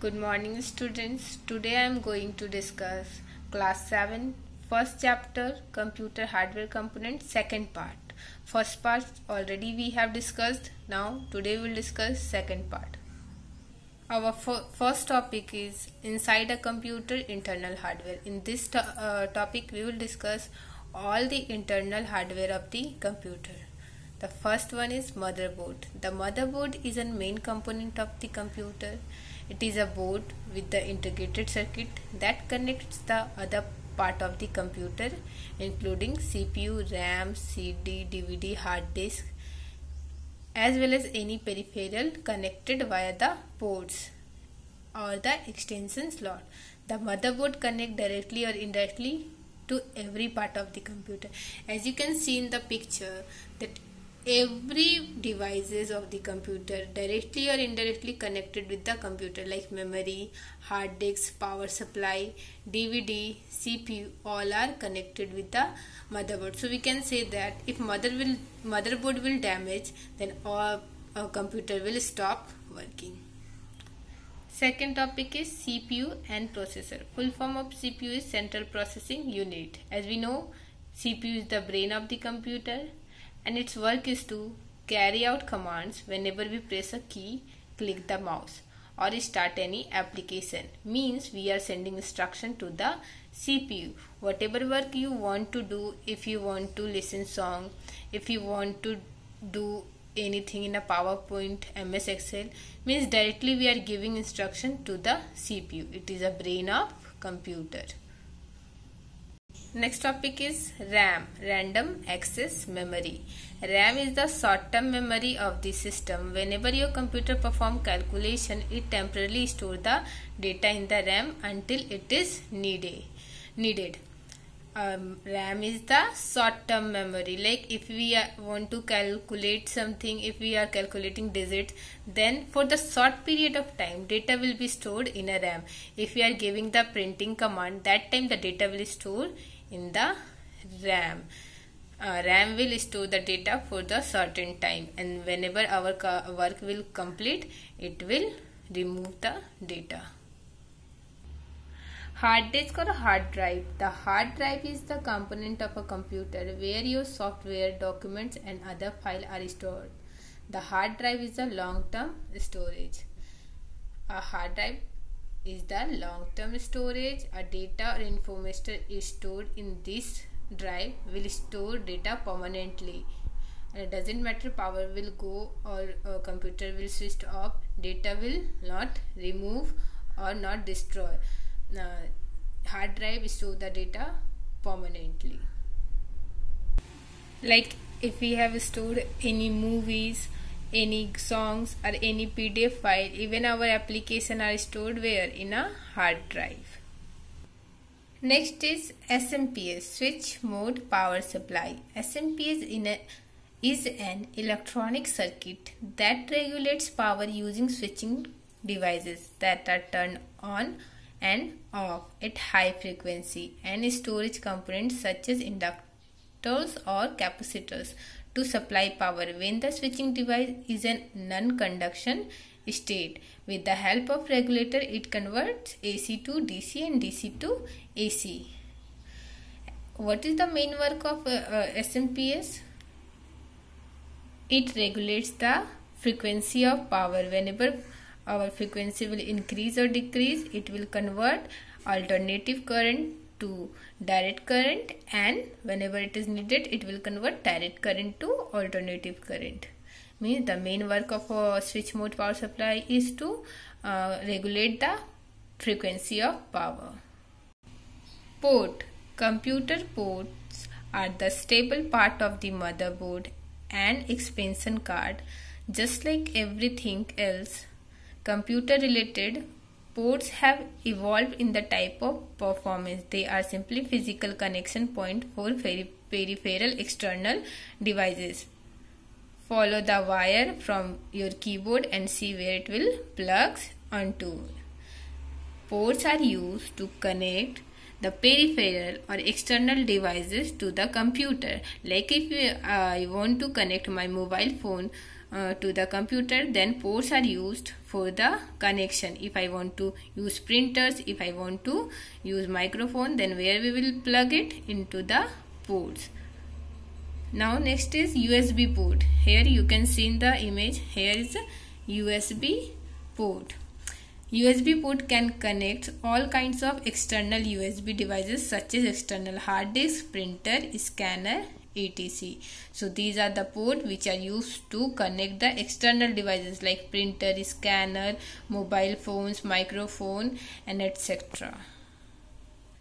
Good morning, students. Today I am going to discuss class 7 first chapter computer hardware component second part. First part already we have discussed. Now today we will discuss second part. Our first topic is inside a computer internal hardware. In this topic we will discuss all the internal hardware of the computer. The first one is motherboard. The motherboard is a main component of the computer. It is a board with the integrated circuit that connects the other part of the computer, including CPU, RAM, CD, DVD, hard disk, as well as any peripheral connected via the ports or the extension slot. The motherboard connects directly or indirectly to every part of the computer. As you can see in the picture that every devices of the computer directly or indirectly connected with the computer, like memory, hard disk, power supply, DVD, CPU, all are connected with the motherboard. So we can say that if motherboard will damage, then our computer will stop working. Second topic is CPU and processor. Full form of CPU is Central Processing Unit. As we know, CPU is the brain of the computer, and its work is to carry out commands whenever we press a key, click the mouse, or start any application. Means we are sending instruction to the CPU. Whatever work you want to do, if you want to listen song, if you want to do anything in a PowerPoint, MS Excel, means directly we are giving instruction to the CPU. It is a brain of computer. Next topic is RAM, Random Access Memory. RAM is the short-term memory of the system. Whenever your computer performs calculation, it temporarily stores the data in the RAM until it is needed. RAM is the short-term memory. Like if we want to calculate something, if we are calculating digits, then for the short period of time, data will be stored in a RAM. If we are giving the printing command, that time the data will store in the RAM. RAM will store the data for the certain time, and whenever our work will complete, it will remove the data. Hard disk or hard drive. The hard drive is the component of a computer where your software, documents and other files are stored. The hard drive is a long-term storage. A hard drive is the long-term storage. A data or information is stored in this drive will store data permanently. And it doesn't matter power will go or computer will switch off, data will not remove or not destroy. Hard drive store the data permanently. Like if we have stored any movies, any songs or any PDF file, even our application are stored where? In a hard drive. Next is SMPS, Switch Mode Power Supply. SMPS is an electronic circuit that regulates power using switching devices that are turned on and off at high frequency, and storage components such as inductors or capacitors to supply power when the switching device is in non-conduction state. With the help of regulator, it converts AC to DC and DC to AC. What is the main work of SMPS? It regulates the frequency of power. Whenever our frequency will increase or decrease, it will convert alternative current to direct current, and whenever it is needed, it will convert direct current to alternative current. Means the main work of a switch mode power supply is to regulate the frequency of power. Port. Computer ports are the stable part of the motherboard and expansion card. Just like everything else, computer related ports have evolved in the type of performance. They are simply physical connection point for peripheral external devices. Follow the wire from your keyboard and see where it will plug onto. Ports are used to connect the peripheral or external devices to the computer. Like if I want to connect my mobile phone to the computer, then ports are used for the connection. If I want to use printers, if I want to use microphone, then where we will plug it? Into the ports. Now next is USB port. Here you can see in the image, here is a USB port. USB port can connect all kinds of external USB devices such as external hard disk, printer, scanner, etc. So these are the ports which are used to connect the external devices like printer, scanner, mobile phones, microphone, and etc.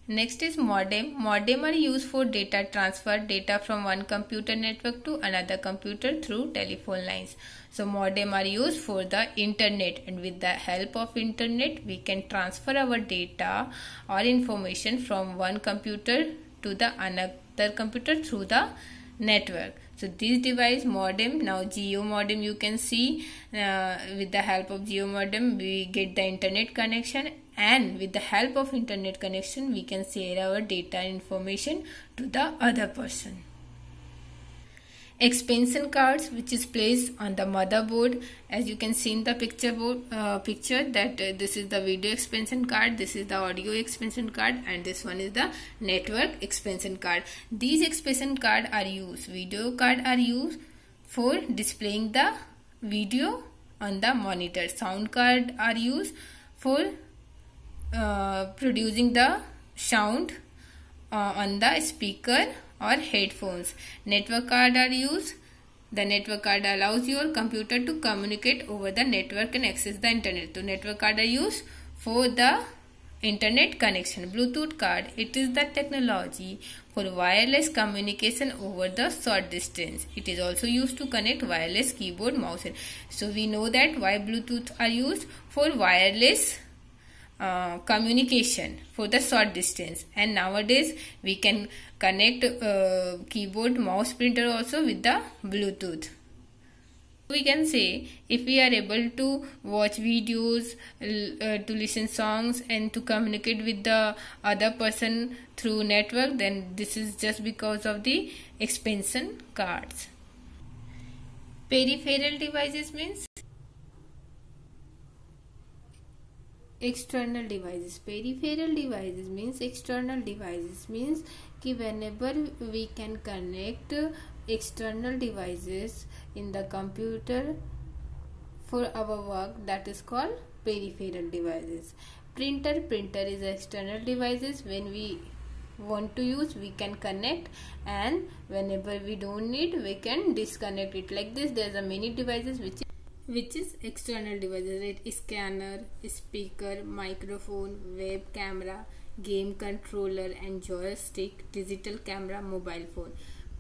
Next is modem. Modem are used for data transfer, data from one computer network to another computer through telephone lines. So modem are used for the internet, and with the help of internet we can transfer our data or information from one computer to the another computer through the network. So this device modem, now Geo modem you can see, with the help of Geo modem we get the internet connection, and with the help of internet connection we can share our data and information to the other person. Expansion cards, which is placed on the motherboard, as you can see in the picture that this is the video expansion card, this is the audio expansion card, and this one is the network expansion card. These expansion card are used, video card are used for displaying the video on the monitor. Sound card are used for producing the sound on the speaker or headphones. Network card are used. The network card allows your computer to communicate over the network and access the internet. So network card are used for the internet connection. Bluetooth card, it is the technology for wireless communication over the short distance. It is also used to connect wireless keyboard, mouse. So we know that why Bluetooth are used for wireless communication for the short distance, and nowadays we can connect keyboard, mouse, printer also with the Bluetooth. We can say if we are able to watch videos, to listen songs, and to communicate with the other person through network, then this is just because of the expansion cards. Peripheral devices means external devices. Peripheral devices means external devices means कि whenever we can connect external devices in the computer for our work, that is called peripheral devices. Printer is external devices. When we want to use we can connect, and whenever we don't need we can disconnect it. Like this, there are many devices which is external devices, right? Scanner, speaker, microphone, web camera, game controller and joystick, digital camera, mobile phone.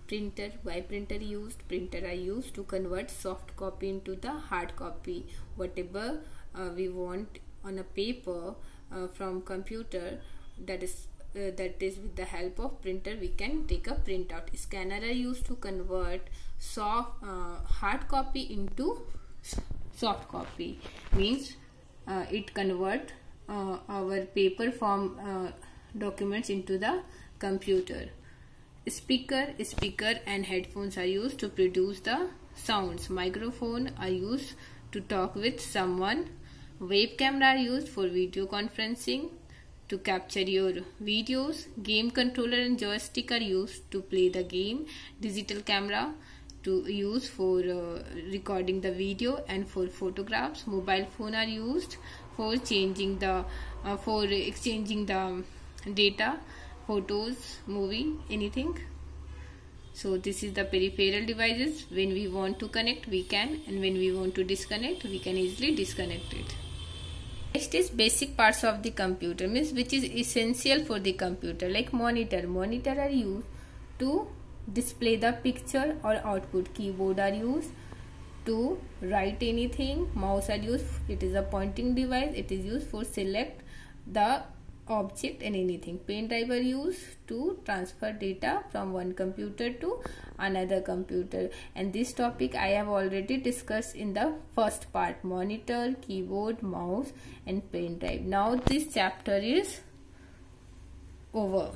Printer, why printer used? Printer are used to convert soft copy into the hard copy. Whatever we want on a paper from computer, that is with the help of printer we can take a printout. Scanner are used to convert hard copy into soft copy, means it convert our paper form documents into the computer. Speaker and headphones are used to produce the sounds. Microphone are used to talk with someone. Web camera are used for video conferencing to capture your videos. Game controller and joystick are used to play the game. Digital camera to use for recording the video and for photographs. Mobile phone are used for exchanging the data, photos, movie, anything. So this is the peripheral devices. When we want to connect we can, and when we want to disconnect we can easily disconnect it. Next is basic parts of the computer, means which is essential for the computer, like monitor are used to display the picture or output. Keyboard are used to write anything. Mouse are used, it is a pointing device, it is used for select the object and anything. Pen drive are used to transfer data from one computer to another computer, and this topic I have already discussed in the first part: monitor, keyboard, mouse and pen drive. Now this chapter is over,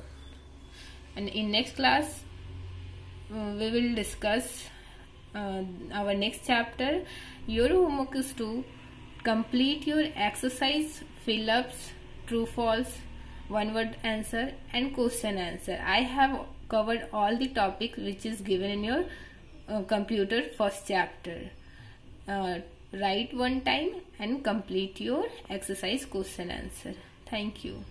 and in next class we will discuss our next chapter. Your homework is to complete your exercise, fill-ups, true false, one word answer and question answer. I have covered all the topics which is given in your computer first chapter. Write one time and complete your exercise question answer. Thank you.